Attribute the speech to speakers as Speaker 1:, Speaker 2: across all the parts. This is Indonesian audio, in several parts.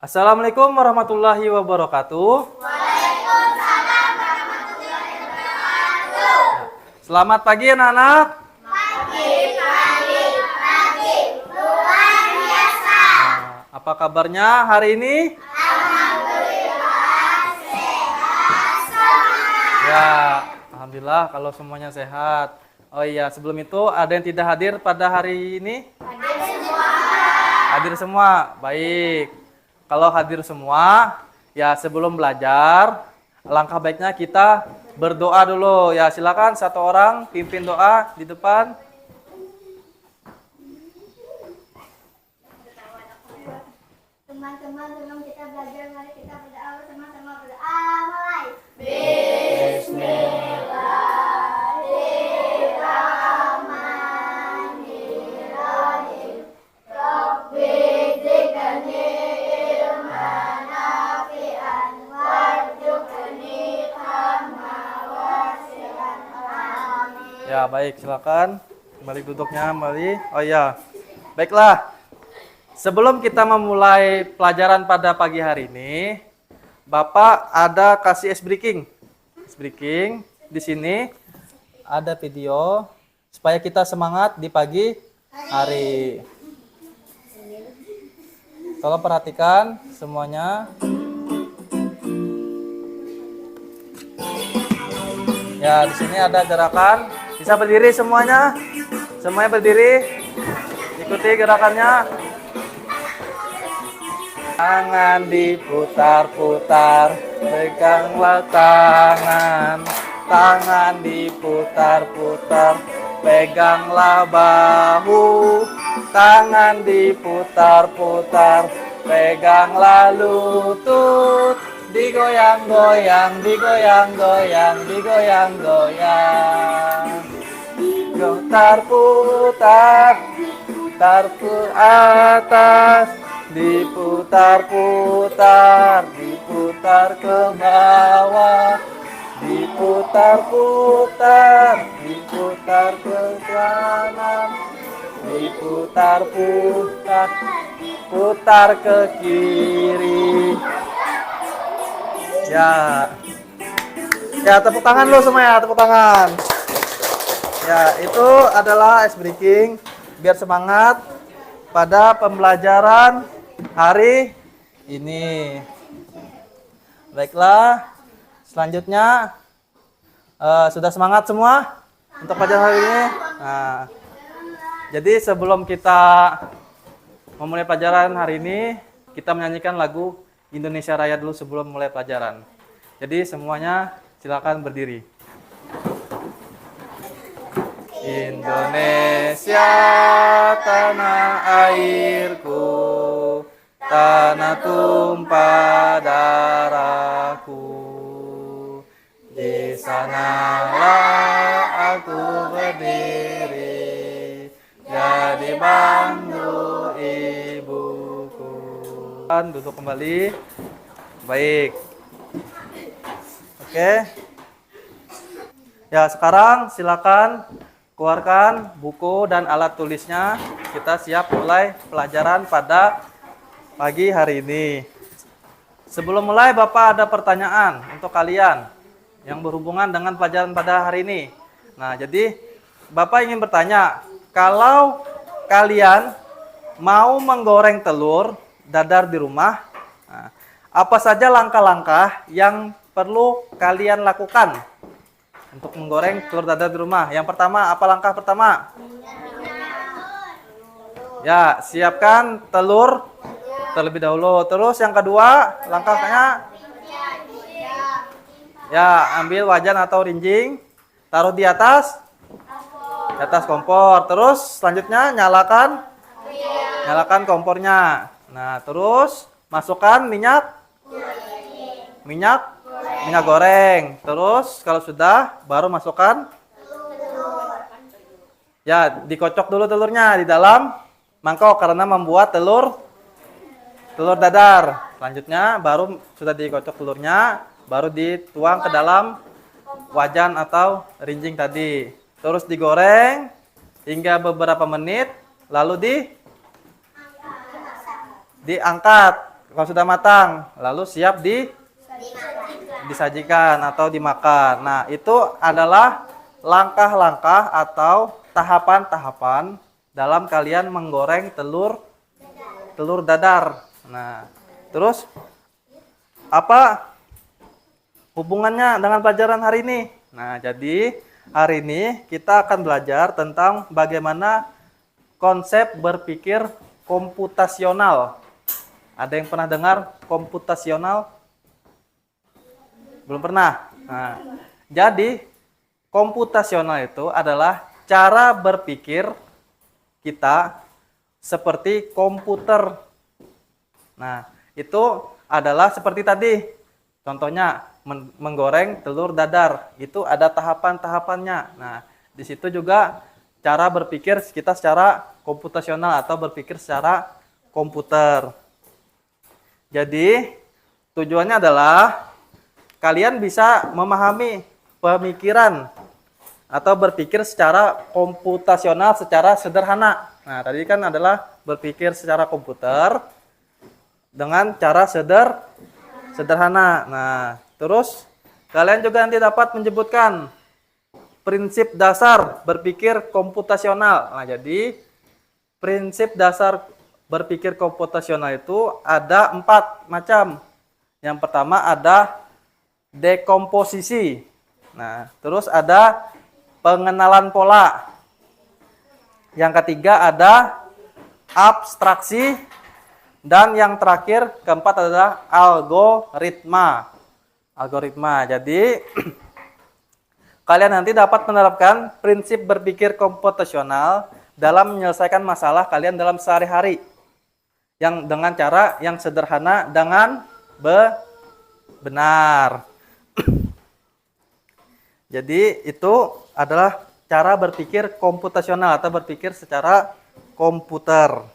Speaker 1: Assalamualaikum warahmatullahi wabarakatuh. Selamat pagi anak-anak. Apa kabarnya hari ini? Ya, alhamdulillah kalau semuanya sehat. Oh iya, sebelum itu ada yang tidak hadir pada hari ini? Hadir semua. Baik. Kalau hadir semua, ya sebelum belajar, langkah baiknya kita berdoa dulu. Ya, silakan satu orang pimpin doa di depan.
Speaker 2: Teman-teman, sebelum kita belajar, mari kita berdoa bersama-sama. Berdoa mulai. Bismillahirrahmanirrahim. Rabbi zidni ilman nafi'an warzuqni fahman wasi'an. Amin.
Speaker 1: Ya, baik, silakan. Kembali duduknya, kembali. Oh iya. Baiklah. Sebelum kita memulai pelajaran pada pagi hari ini, Bapak ada kasih ice breaking. Ice breaking di sini ada video supaya kita semangat di pagi hari. Tolong perhatikan semuanya. Ya, di sini ada gerakan. Bisa berdiri semuanya? Semuanya berdiri. Ikuti gerakannya. Tangan diputar-putar, peganglah tangan. Tangan diputar-putar, peganglah bahu. Tangan diputar-putar, peganglah lutut. Digoyang-goyang, digoyang-goyang, digoyang-goyang. Putar-putar, putar ke atas. Diputar-putar, diputar ke bawah. Diputar-putar, diputar ke kanan. Diputar-putar, putar ke kiri. Ya. Ya, tepuk tangan lo semua ya, tepuk tangan. Ya, itu adalah ice breaking biar semangat pada pembelajaran hari ini. Baiklah, selanjutnya sudah semangat semua untuk pelajaran hari ini? Nah, jadi sebelum kita memulai pelajaran hari ini, kita menyanyikan lagu Indonesia Raya dulu sebelum mulai pelajaran. Jadi semuanya silakan berdiri. Indonesia tanah airku, tanah tumpah darahku. Di sanalah aku berdiri, jadi bangku ibuku. Duduk kembali. Baik. Oke. Ya, sekarang silakan keluarkan buku dan alat tulisnya. Kita siap mulai pelajaran pada pagi hari ini. Sebelum mulai, Bapak ada pertanyaan untuk kalian yang berhubungan dengan pelajaran pada hari ini. Nah, jadi Bapak ingin bertanya, kalau kalian mau menggoreng telur dadar di rumah, nah, apa saja langkah-langkah yang perlu kalian lakukan untuk menggoreng telur dadar di rumah? Yang pertama, apa langkah pertama? Ya, siapkan telur terlebih dahulu. Terus yang kedua, langkahnya, ya, ambil wajan atau rinjing, taruh di atas kompor. Terus selanjutnya nyalakan kompornya. Nah, terus masukkan minyak goreng. Terus kalau sudah, baru masukkan. Ya, dikocok dulu telurnya di dalam mangkok karena membuat telur dadar. Selanjutnya baru sudah dikocok telurnya, baru dituang ke dalam wajan atau rinjing tadi. Terus digoreng hingga beberapa menit, lalu diangkat. Kalau sudah matang, lalu siap disajikan atau dimakan. Nah, itu adalah langkah-langkah atau tahapan-tahapan dalam kalian menggoreng telur dadar. Nah, terus apa hubungannya dengan pelajaran hari ini? Nah, jadi hari ini kita akan belajar tentang bagaimana konsep berpikir komputasional. Ada yang pernah dengar komputasional? Belum pernah. Nah, jadi komputasional itu adalah cara berpikir kita seperti komputer. Nah, itu adalah seperti tadi. Contohnya menggoreng telur dadar. Itu ada tahapan-tahapannya. Nah, di situ juga cara berpikir kita secara komputasional atau berpikir secara komputer. Jadi, tujuannya adalah kalian bisa memahami pemikiran atau berpikir secara komputasional secara sederhana. Nah, tadi kan adalah berpikir secara komputer dengan cara sederhana. Nah, terus kalian juga nanti dapat menyebutkan prinsip dasar berpikir komputasional. Nah, jadi prinsip dasar berpikir komputasional itu ada 4 macam. Yang pertama ada dekomposisi. Nah, terus ada pengenalan pola. Yang ketiga ada abstraksi. Dan yang terakhir, keempat adalah algoritma. Jadi, kalian nanti dapat menerapkan prinsip berpikir komputasional dalam menyelesaikan masalah kalian dalam sehari-hari. Yang dengan cara yang sederhana dengan benar. Jadi itu adalah cara berpikir komputasional atau berpikir secara komputer.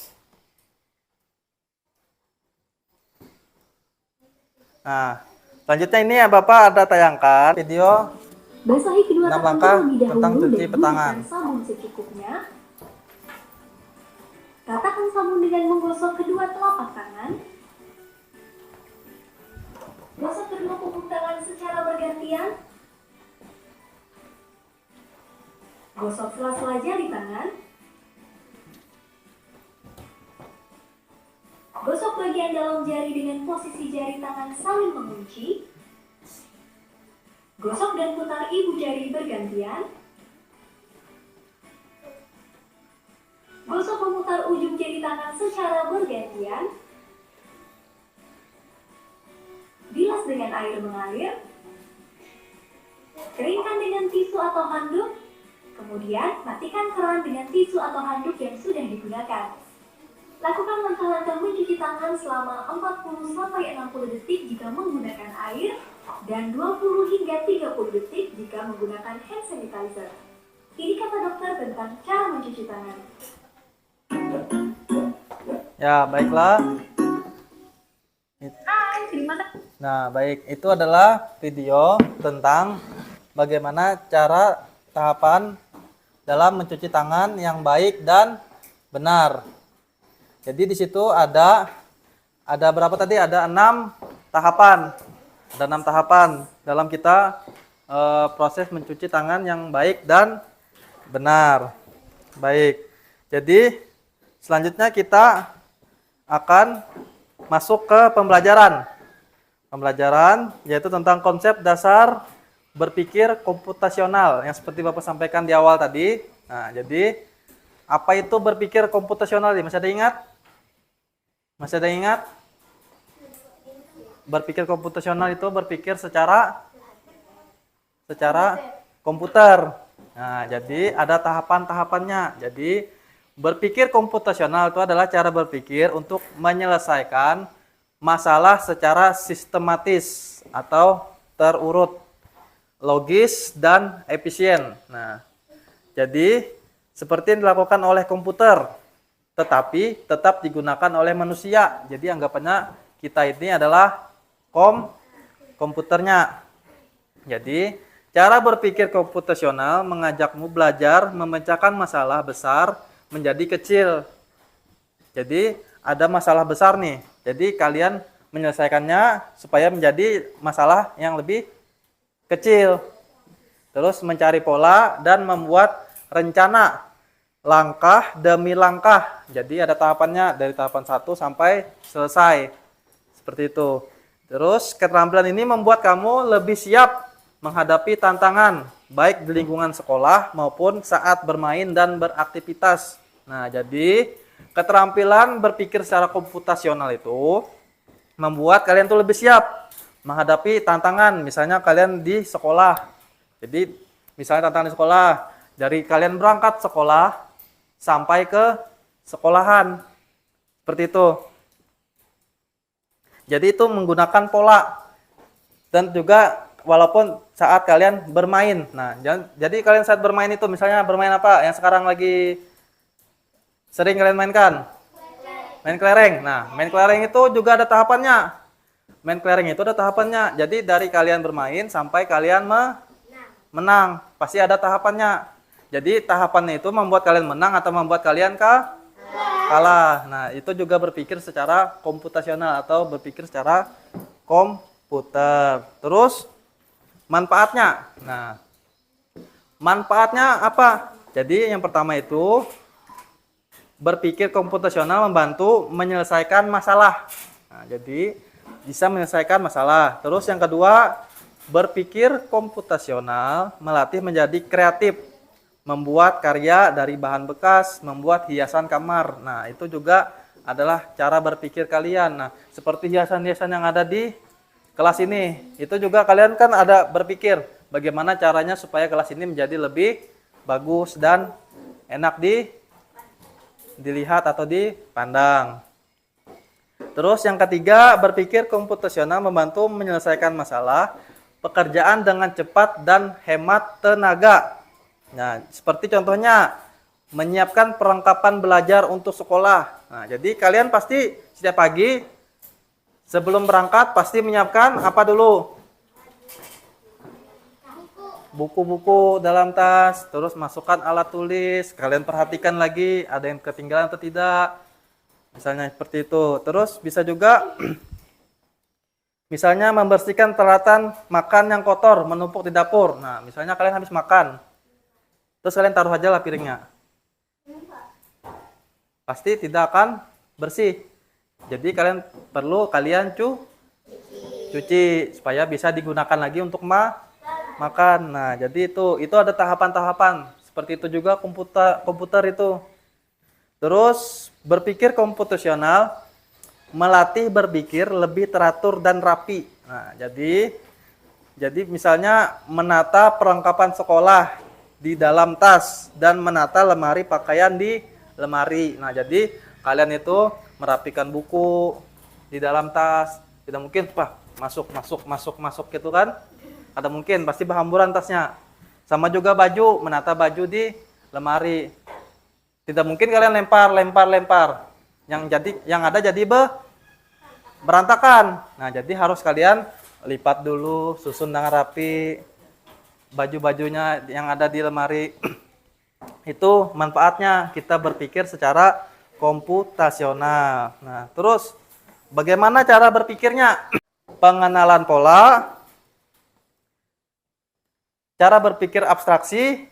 Speaker 1: Nah, selanjutnya ini ya Bapak ada tayangkan video
Speaker 3: Basahi kedua
Speaker 1: 6
Speaker 3: tangan
Speaker 1: langkah
Speaker 3: terlebih
Speaker 1: tentang
Speaker 3: dahulu
Speaker 1: cuci
Speaker 3: dan
Speaker 1: tangan.
Speaker 3: gunakan sabun secukupnya. Ratakan sabun dengan menggosok kedua telapak tangan. Gosok kedua punggung tangan secara bergantian. Gosok sela-sela jari tangan. Gosok bagian dalam jari dengan posisi jari tangan saling mengunci. Gosok dan putar ibu jari bergantian. Gosok memutar ujung jari tangan secara bergantian. Bilas dengan air mengalir. Keringkan dengan tisu atau handuk. Kemudian matikan keran dengan tisu atau handuk yang sudah digunakan. Lakukan langkah-langkah mencuci tangan selama 40-60 detik jika menggunakan air dan 20 hingga 30 detik jika menggunakan hand sanitizer. Ini kata dokter tentang cara mencuci tangan.
Speaker 1: Ya, baiklah.
Speaker 3: Hai, terima kasih.
Speaker 1: Nah, baik. Itu adalah video tentang bagaimana cara tahapan dalam mencuci tangan yang baik dan benar. Jadi di situ ada berapa tadi? Ada 6 tahapan. Ada 6 tahapan dalam kita proses mencuci tangan yang baik dan benar. Baik. Jadi selanjutnya kita akan masuk ke pembelajaran. Pembelajaran yaitu tentang konsep dasar berpikir komputasional yang seperti Bapak sampaikan di awal tadi. Nah, jadi apa itu berpikir komputasional? Masih ada ingat? Masih ada ingat? Berpikir komputasional itu berpikir secara komputer. Nah, jadi ada tahapan-tahapannya. Jadi berpikir komputasional itu adalah cara berpikir untuk menyelesaikan masalah secara sistematis atau terurut, logis dan efisien. Nah, jadi seperti yang dilakukan oleh komputer, tetapi tetap digunakan oleh manusia. Jadi anggapannya kita ini adalah komputernya. Jadi cara berpikir komputasional mengajakmu belajar memecahkan masalah besar menjadi kecil. Jadi ada masalah besar nih. Jadi kalian menyelesaikannya supaya menjadi masalah yang lebih kecil. Terus mencari pola dan membuat rencana langkah demi langkah. Jadi ada tahapannya dari tahapan 1 sampai selesai. Seperti itu. Terus keterampilan ini membuat kamu lebih siap menghadapi tantangan baik di lingkungan sekolah maupun saat bermain dan beraktivitas. Nah, jadi keterampilan berpikir secara komputasional itu membuat kalian tuh lebih siap menghadapi tantangan. Misalnya kalian di sekolah. Jadi misalnya tantangan di sekolah, dari kalian berangkat sekolah sampai ke sekolahan. Seperti itu. Jadi itu menggunakan pola. Dan juga walaupun saat kalian bermain. Nah, jadi kalian saat bermain itu misalnya bermain apa? Yang sekarang lagi sering kalian mainkan? Main kelereng. Nah, main kelereng itu juga ada tahapannya. Main kelereng itu ada tahapannya. Jadi dari kalian bermain sampai kalian menang. Pasti ada tahapannya. Jadi tahapannya itu membuat kalian menang atau membuat kalian kalah. Nah, itu juga berpikir secara komputasional atau berpikir secara komputer. Terus manfaatnya. Nah, manfaatnya apa? Jadi yang pertama itu berpikir komputasional membantu menyelesaikan masalah. Nah, jadi bisa menyelesaikan masalah. Terus yang kedua, berpikir komputasional melatih menjadi kreatif, membuat karya dari bahan bekas, membuat hiasan kamar. Nah, itu juga adalah cara berpikir kalian. Nah, seperti hiasan-hiasan yang ada di kelas ini, itu juga kalian kan ada berpikir bagaimana caranya supaya kelas ini menjadi lebih bagus dan enak dilihat atau dipandang. Terus yang ketiga, berpikir komputasional membantu menyelesaikan masalah pekerjaan dengan cepat dan hemat tenaga. Nah, seperti contohnya menyiapkan perlengkapan belajar untuk sekolah. Nah, jadi kalian pasti setiap pagi sebelum berangkat pasti menyiapkan apa dulu? Buku-buku dalam tas, terus masukkan alat tulis. Kalian perhatikan lagi ada yang ketinggalan atau tidak. Misalnya seperti itu. Terus bisa juga misalnya membersihkan peralatan makan yang kotor menumpuk di dapur. Nah, misalnya kalian habis makan. Terus kalian taruh aja lah piringnya. Pasti tidak akan bersih. Jadi kalian perlu cuci supaya bisa digunakan lagi untuk makan. Nah, jadi itu ada tahapan-tahapan. Seperti itu juga komputer itu. Terus berpikir komputasional melatih berpikir lebih teratur dan rapi. Nah, jadi misalnya menata perlengkapan sekolah di dalam tas dan menata lemari pakaian di lemari. Nah, jadi kalian itu merapikan buku di dalam tas. Tidak mungkin masuk gitu kan? Ada mungkin pasti berhamburan tasnya. Sama juga baju, menata baju di lemari. Tidak mungkin kalian lempar. Yang ada jadi berantakan. Nah, jadi harus kalian lipat dulu, susun dengan rapi baju-bajunya yang ada di lemari. Itu manfaatnya kita berpikir secara komputasional. Nah, terus bagaimana cara berpikirnya? Pengenalan pola, cara berpikir abstraksi,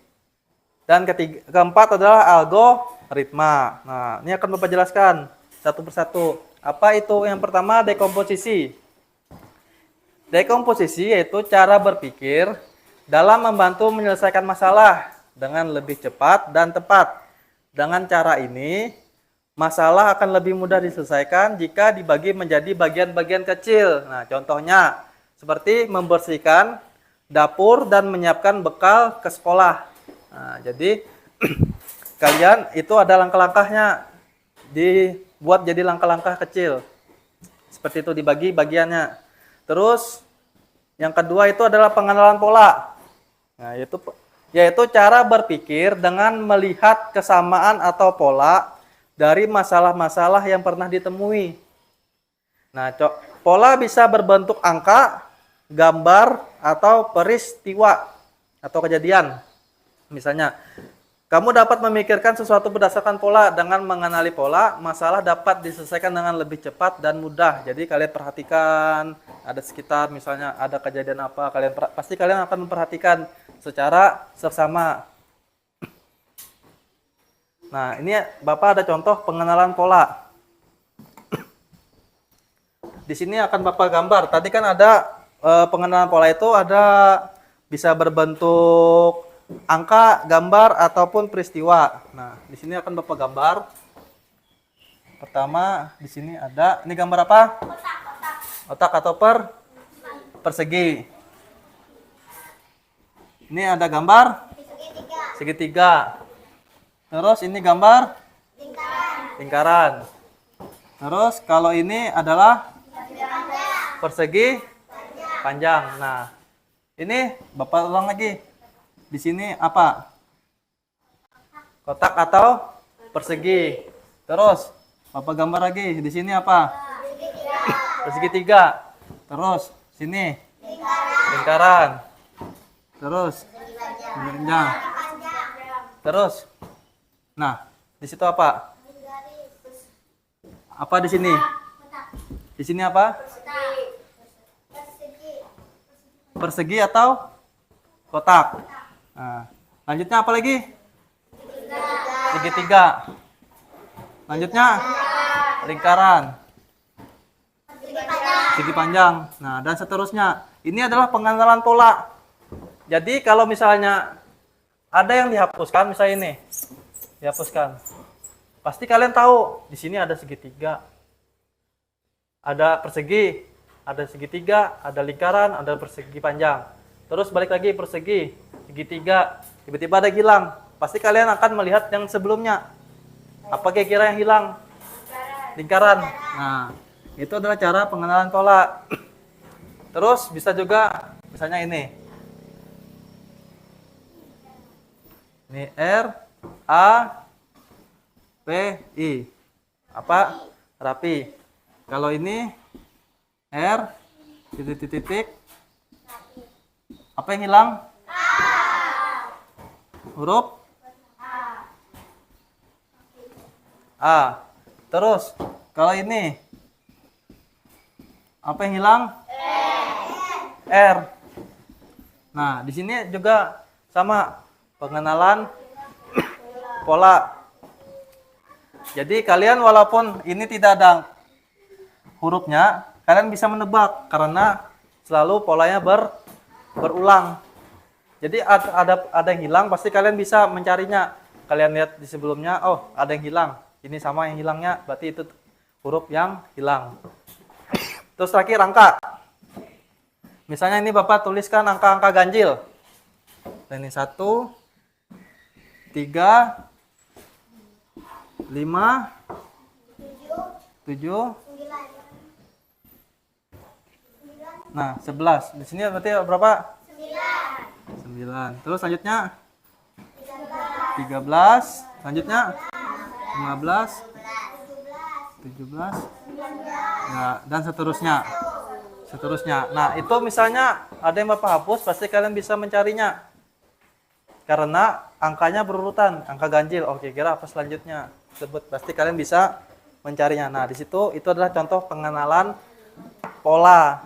Speaker 1: dan keempat adalah algoritma. Nah, ini akan Bapak jelaskan satu persatu. Apa itu? Yang pertama, dekomposisi. Dekomposisi yaitu cara berpikir dalam membantu menyelesaikan masalah dengan lebih cepat dan tepat. Dengan cara ini, masalah akan lebih mudah diselesaikan jika dibagi menjadi bagian-bagian kecil. Nah, contohnya seperti membersihkan dapur dan menyiapkan bekal ke sekolah. Nah, jadi kalian itu ada langkah-langkahnya, dibuat jadi langkah-langkah kecil. Seperti itu dibagi bagiannya. Terus yang kedua itu adalah pengenalan pola. Nah, yaitu cara berpikir dengan melihat kesamaan atau pola dari masalah-masalah yang pernah ditemui. Nah, pola bisa berbentuk angka, gambar, atau peristiwa atau kejadian. Misalnya, Kamu dapat memikirkan sesuatu berdasarkan pola. Dengan mengenali pola, masalah dapat diselesaikan dengan lebih cepat dan mudah. Jadi kalian perhatikan, ada sekitar misalnya ada kejadian apa, pasti kalian akan memperhatikan secara seksama. Nah, ini Bapak ada contoh pengenalan pola. Di sini akan Bapak gambar. Tadi kan ada pengenalan pola itu ada bisa berbentuk angka, gambar, ataupun peristiwa. Nah, di sini akan Bapak gambar. Pertama, di sini ada, ini gambar apa? Otak atau persegi. Ini ada gambar segitiga. Terus ini gambar lingkaran. Terus kalau ini adalah persegi panjang. Nah, ini Bapak ulang lagi. Di sini apa? Kotak atau persegi. Terus Bapak gambar lagi. Di sini apa? Persegitiga. Terus sini lingkaran. Terus panjang. Terus, nah di situ apa? Apa di sini? Di sini apa? Persegi atau kotak. Nah, lanjutnya apa lagi? Segitiga. Lanjutnya lingkaran. Segi panjang. Nah, dan seterusnya. Ini adalah pengenalan pola. Jadi kalau misalnya ada yang dihapuskan, misalnya ini dihapuskan, pasti kalian tahu di sini ada segitiga, ada persegi, ada segitiga, ada lingkaran, ada persegi panjang. Terus balik lagi persegi, segitiga, tiba-tiba ada hilang. Pasti kalian akan melihat yang sebelumnya. Apa kira-kira yang hilang? Lingkaran. Nah, itu adalah cara pengenalan pola. Terus bisa juga misalnya ini. Ini R A P I. Apa? Rapi. Kalau ini R titik-titik. Apa yang hilang? Huruf A. Terus kalau ini apa yang hilang? R. Nah, di sini juga sama pengenalan pola. Jadi kalian walaupun ini tidak ada hurufnya, kalian bisa menebak karena selalu polanya berulang. Jadi ada yang hilang, pasti kalian bisa mencarinya. Kalian lihat di sebelumnya, oh ada yang hilang. Ini sama yang hilangnya, berarti itu huruf yang hilang. Terus terakhir angka. Misalnya ini Bapak tuliskan angka-angka ganjil. Ini 1, 3, 5, 7. Nah, 11. Di sini berarti berapa? 9. Terus selanjutnya 13. Selanjutnya 15, 17. Nah, dan seterusnya. Nah, itu misalnya ada yang Bapak hapus, pasti kalian bisa mencarinya. Karena angkanya berurutan, angka ganjil. Oke, kira apa selanjutnya? Sebut, pasti kalian bisa mencarinya. Nah, di situ itu adalah contoh pengenalan pola.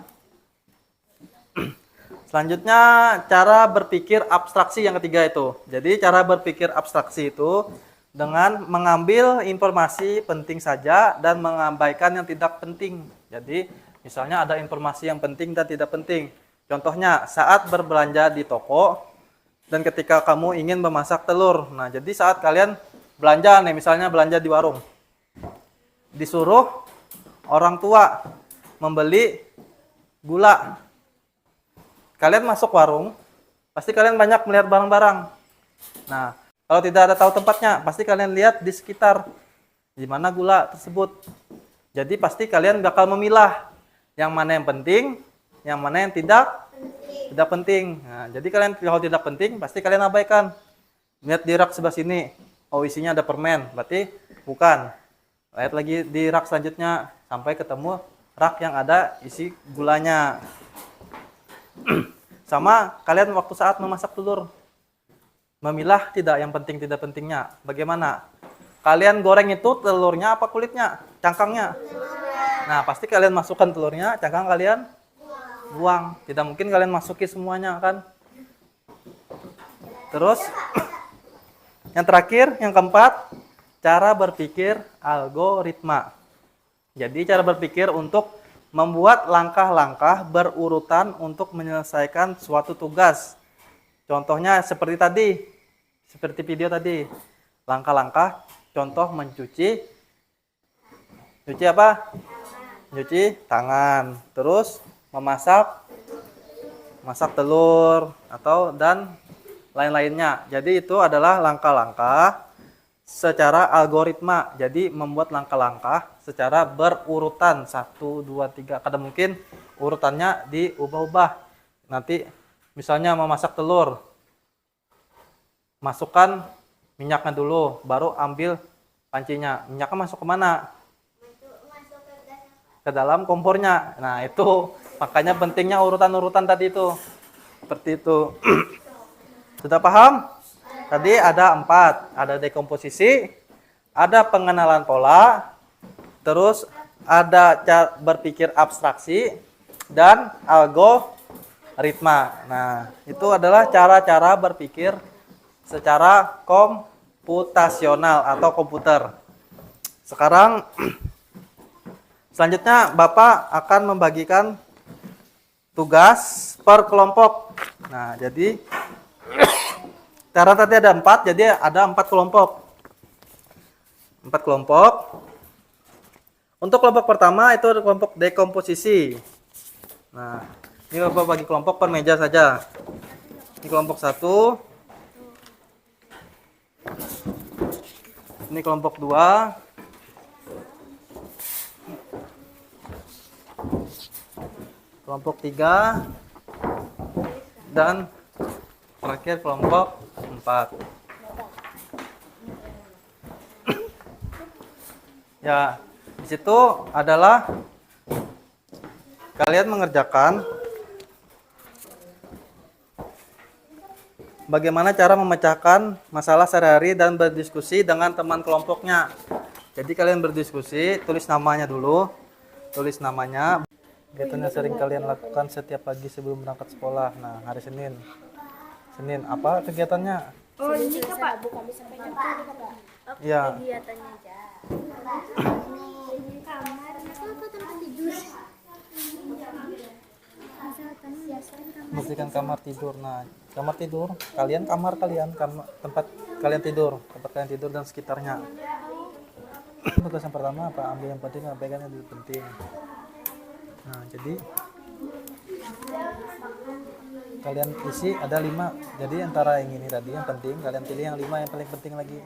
Speaker 1: Selanjutnya cara berpikir abstraksi yang ketiga itu. Jadi cara berpikir abstraksi itu dengan mengambil informasi penting saja dan mengabaikan yang tidak penting. Jadi misalnya ada informasi yang penting dan tidak penting. Contohnya saat berbelanja di toko dan ketika kamu ingin memasak telur. Nah, jadi saat kalian belanja nih, misalnya belanja di warung, disuruh orang tua membeli gula. Kalian masuk warung, pasti kalian banyak melihat barang-barang. Nah, kalau tidak ada tahu tempatnya, pasti kalian lihat di sekitar di mana gula tersebut. Jadi pasti kalian bakal memilah yang mana yang penting, yang mana yang tidak penting. Nah, jadi kalian kalau tidak penting, pasti kalian abaikan. Lihat di rak sebelah sini, oh isinya ada permen, berarti bukan. Lihat lagi di rak selanjutnya sampai ketemu rak yang ada isi gulanya. Sama kalian waktu saat memasak telur. Memilah tidak yang penting tidak pentingnya. Bagaimana? Kalian goreng itu telurnya apa kulitnya? Cangkangnya? Nah, pasti kalian masukkan telurnya, cangkang kalian buang. Tidak mungkin kalian masuki semuanya kan? Terus yang terakhir, yang keempat, cara berpikir algoritma. Jadi cara berpikir untuk membuat langkah-langkah berurutan untuk menyelesaikan suatu tugas. Contohnya seperti tadi, seperti video tadi. Langkah-langkah, contoh mencuci apa? Mencuci tangan. Terus masak telur dan lain-lainnya. Jadi itu adalah langkah-langkah secara algoritma. Jadi membuat langkah-langkah secara berurutan 1, 2, 3. Kadang mungkin urutannya diubah-ubah. Nanti misalnya memasak telur, masukkan minyaknya dulu, baru ambil pancinya. Minyaknya masuk ke mana?
Speaker 2: Masuk ke gas.
Speaker 1: Ke dalam kompornya. Nah itu makanya pentingnya urutan-urutan tadi itu. Seperti itu. Sudah paham? Tadi ada 4. Ada dekomposisi, ada pengenalan pola, terus ada cara berpikir abstraksi, dan algoritma. Nah, itu adalah cara-cara berpikir secara komputasional atau komputer. Sekarang, selanjutnya Bapak akan membagikan tugas per kelompok. Nah, jadi cara tadi ada 4, jadi ada 4 kelompok. 4 kelompok. Untuk kelompok pertama itu kelompok dekomposisi. Nah, ini Bapak bagi kelompok per meja saja. Ini kelompok 1. Ini kelompok 2. Kelompok 3. Dan terakhir kelompok 4. Ya, di situ adalah kalian mengerjakan bagaimana cara memecahkan masalah sehari-hari dan berdiskusi dengan teman kelompoknya. Jadi kalian berdiskusi, tulis namanya dulu. Tulis namanya. Kegiatan yang sering kalian lakukan setiap pagi sebelum berangkat sekolah. Nah, hari Senin. Senin apa kegiatannya?
Speaker 2: Oh, ini Kak, Pak. Bukan disampaikan ke Pak.
Speaker 1: Iya.
Speaker 2: Kegiatannya aja. Ini kamar, apa tempat tidur?
Speaker 1: Bersihkan kamar tidur. Nah, kamar tidur, tempat kalian tidur dan sekitarnya. Tugas yang pertama apa? Ambil yang penting, abaikan yang tidak penting. Nah, jadi kalian isi ada 5. Jadi antara yang ini tadi yang penting, kalian pilih yang 5 yang paling penting lagi.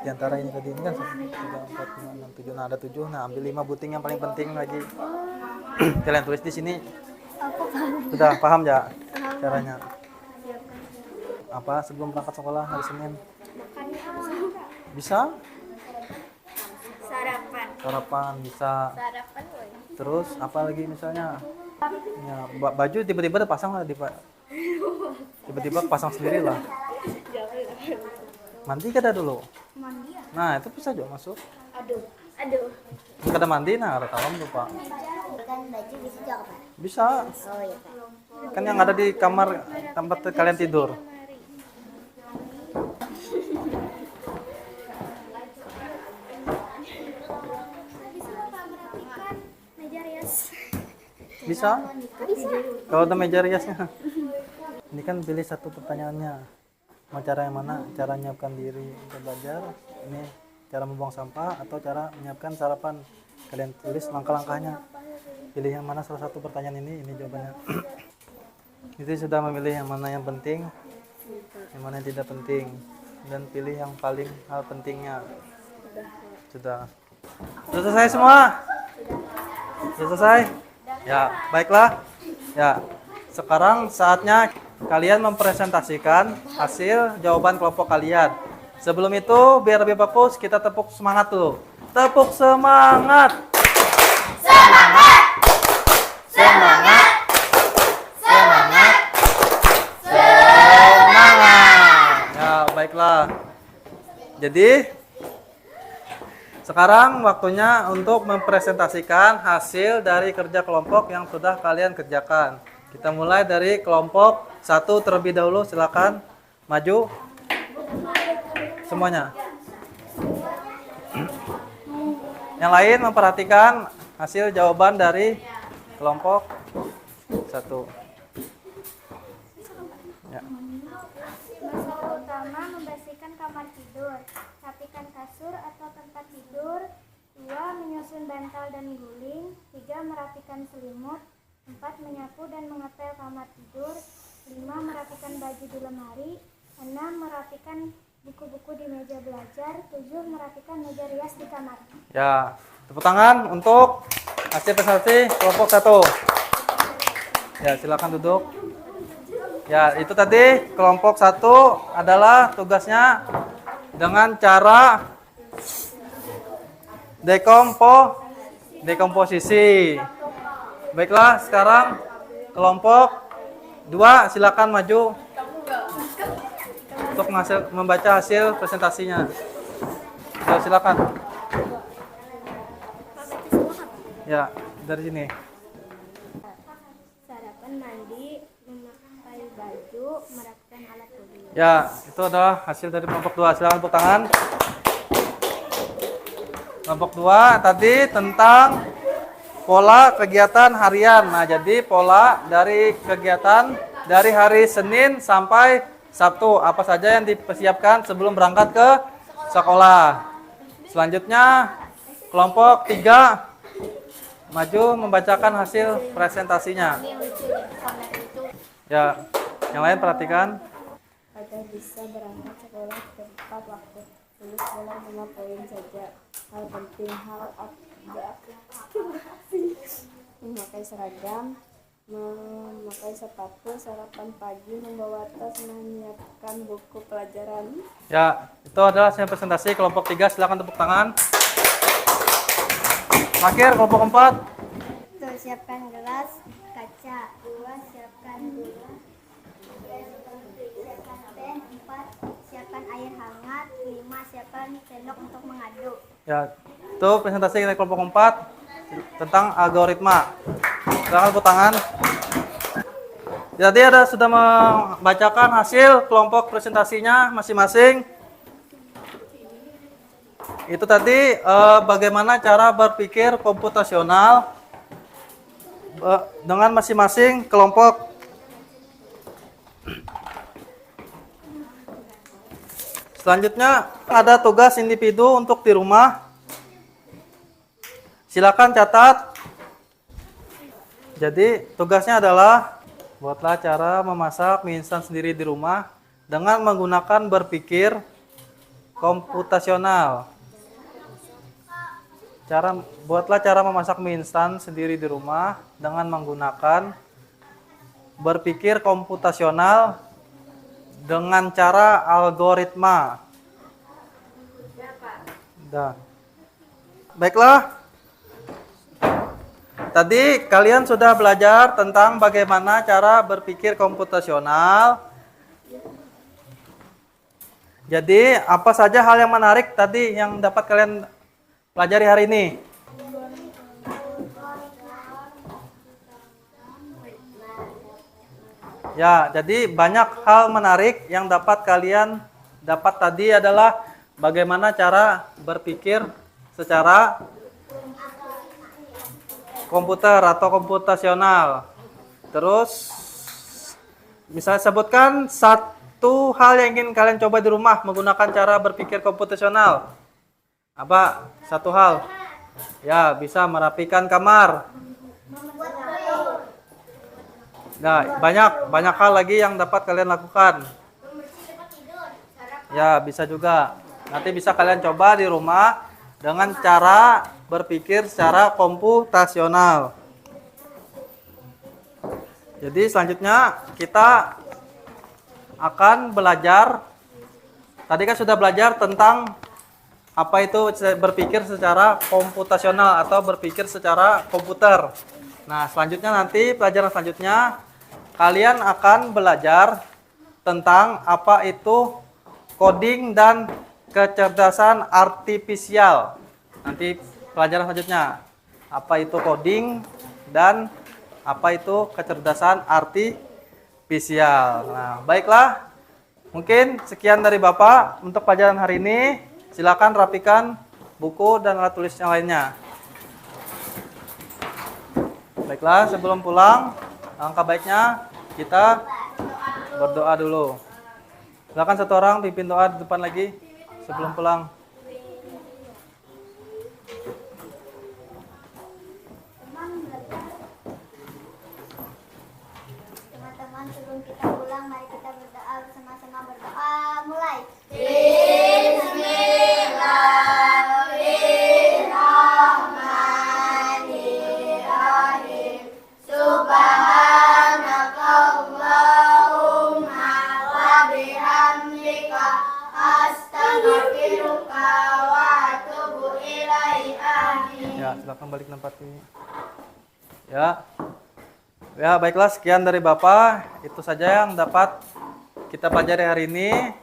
Speaker 1: Di antara ini tadi ini kan 1, 2, 3, 4, 5, 6, 7. Nah, ada 7. Nah, ambil 5 buting yang paling penting lagi. Kalian tulis di sini. Sudah paham ya caranya? Apa sebelum berangkat sekolah hari Senin? Bisa? Sarapan bisa.
Speaker 2: Sarapan, woy.
Speaker 1: Terus apa lagi misalnya? Ya, baju tiba-tiba pasang lah, tiba-tiba pasang sendiri lah. Mandi kada dulu.
Speaker 2: Mandi ya?
Speaker 1: Nah, itu bisa juga masuk.
Speaker 2: Aduh.
Speaker 1: Kada mandi, nah ada talam lupa.
Speaker 2: Kan baju bisa juga, Pak.
Speaker 1: Bisa.
Speaker 2: Oh iya, Pak.
Speaker 1: Kan yang ada di kamar tempat kalian tidur.
Speaker 2: Bisa Bapak merapikan meja rias.
Speaker 1: Bisa.
Speaker 2: Bisa.
Speaker 1: Kalau ada meja riasnya. Ini kan pilih satu pertanyaannya. Mau cara yang mana? Cara menyiapkan diri untuk belajar. Ini cara membuang sampah atau cara menyiapkan sarapan. Kalian tulis langkah-langkahnya. Pilih yang mana salah satu pertanyaan ini jawabannya. Itu sudah memilih yang mana yang penting, yang mana yang tidak penting, dan pilih yang paling hal pentingnya. Sudah selesai semua? Sudah selesai? Ya, baiklah. Ya, sekarang saatnya kalian mempresentasikan hasil jawaban kelompok kalian. Sebelum itu, biar lebih bagus, kita tepuk semangat dulu. Tepuk semangat! Semangat! Semangat! Semangat! Semangat! Jadi sekarang waktunya untuk mempresentasikan hasil dari kerja kelompok yang sudah kalian kerjakan. Kita mulai dari kelompok 1 terlebih dahulu, silakan maju semuanya. Yang lain memperhatikan hasil jawaban dari kelompok 1. Ya.
Speaker 2: Masalah utama membersihkan kamar tidur, rapikan kasur atau tempat tidur. 2. Menyusun bantal dan guling. 3. Merapikan selimut. 4. Menyapu dan mengepel kamar tidur. 5. Merapikan baju di lemari. 6. Merapikan buku-buku di meja belajar. 7. Merapikan meja rias di kamar.
Speaker 1: Ya, tepuk tangan untuk hasil presentasi kelompok 1. Ya, silakan duduk. Ya, itu tadi kelompok 1 adalah tugasnya dengan cara dekomposisi. Baiklah, sekarang kelompok 2 silakan maju untuk membaca hasil presentasinya. Ya, silakan. Ya, dari sini.
Speaker 2: Sarapan, mandi, memakai baju, merapikan alat tulis.
Speaker 1: Ya, itu adalah hasil dari kelompok 2. Silakan tepuk tangan. Kelompok 2 tadi tentang pola kegiatan harian. Nah, jadi pola dari kegiatan dari hari Senin sampai Sabtu. Apa saja yang dipersiapkan sebelum berangkat ke sekolah. Selanjutnya, kelompok 3 maju membacakan hasil presentasinya. Ya, yang lain perhatikan.
Speaker 2: Agar bisa berangkat sekolah tepat waktu, tulis dalam 5 poin saja. Hal penting, hal memakai seragam, memakai sepatu, sarapan pagi, membawa tas, menyiapkan buku pelajaran.
Speaker 1: Ya, itu adalah hasil presentasi kelompok 3. Silakan tepuk tangan. Akhir kelompok 4.
Speaker 2: Tuh, siapkan gelas kaca. 2. Siapkan gula. 3. Siapkan pen. 4. Siapkan air hangat. 5. Siapkan sendok untuk mengaduk.
Speaker 1: Ya, itu presentasi dari kelompok 4 tentang algoritma. Silakan tepuk tangan. Jadi sudah membacakan hasil kelompok presentasinya masing-masing. Itu tadi bagaimana cara berpikir komputasional dengan masing-masing kelompok. Selanjutnya ada tugas individu untuk di rumah. Silakan catat. Jadi tugasnya adalah buatlah cara memasak mie instan sendiri di rumah dengan menggunakan berpikir komputasional. Buatlah cara memasak mie instan sendiri di rumah dengan menggunakan berpikir komputasional dengan cara algoritma. Baiklah. Tadi kalian sudah belajar tentang bagaimana cara berpikir komputasional. Jadi, apa saja hal yang menarik tadi yang dapat kalian pelajari hari ini? Ya, jadi banyak hal menarik yang dapat kalian dapat tadi adalah bagaimana cara berpikir secara komputer atau komputasional. Terus, misalnya sebutkan satu hal yang ingin kalian coba di rumah menggunakan cara berpikir komputasional. Apa? Satu hal. Ya, bisa merapikan kamar. Nah, banyak hal lagi yang dapat kalian lakukan. Ya, bisa juga. Nanti bisa kalian coba di rumah dengan cara berpikir secara komputasional. Jadi selanjutnya kita akan belajar. Tadi kan sudah belajar tentang apa itu berpikir secara komputasional atau berpikir secara komputer. Nah, selanjutnya nanti pelajaran selanjutnya kalian akan belajar tentang apa itu coding dan kecerdasan artifisial. Nanti pelajaran selanjutnya. Apa itu coding dan apa itu kecerdasan artifisial. Nah, baiklah. Mungkin sekian dari Bapak untuk pelajaran hari ini. Silakan rapikan buku dan alat tulis yang lainnya. Baiklah, sebelum pulang, alangkah baiknya kita berdoa dulu. Silakan satu orang pimpin doa di depan lagi sebelum pulang.
Speaker 2: Teman-teman, sebelum kita pulang, mari kita berdoa bersama-sama. Berdoa, mulai. Bismillahirrahmanirrahim. Subhanakallahumma wa bihamdika astaghfiruka wa atubu ilaika.
Speaker 1: Ya, silakan balik tempatnya. Ya. Ya, baiklah, sekian dari Bapak. Itu saja yang dapat kita pelajari hari ini.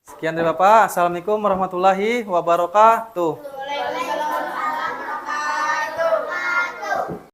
Speaker 1: Sekian dari Bapak. Assalamualaikum warahmatullahi wabarakatuh.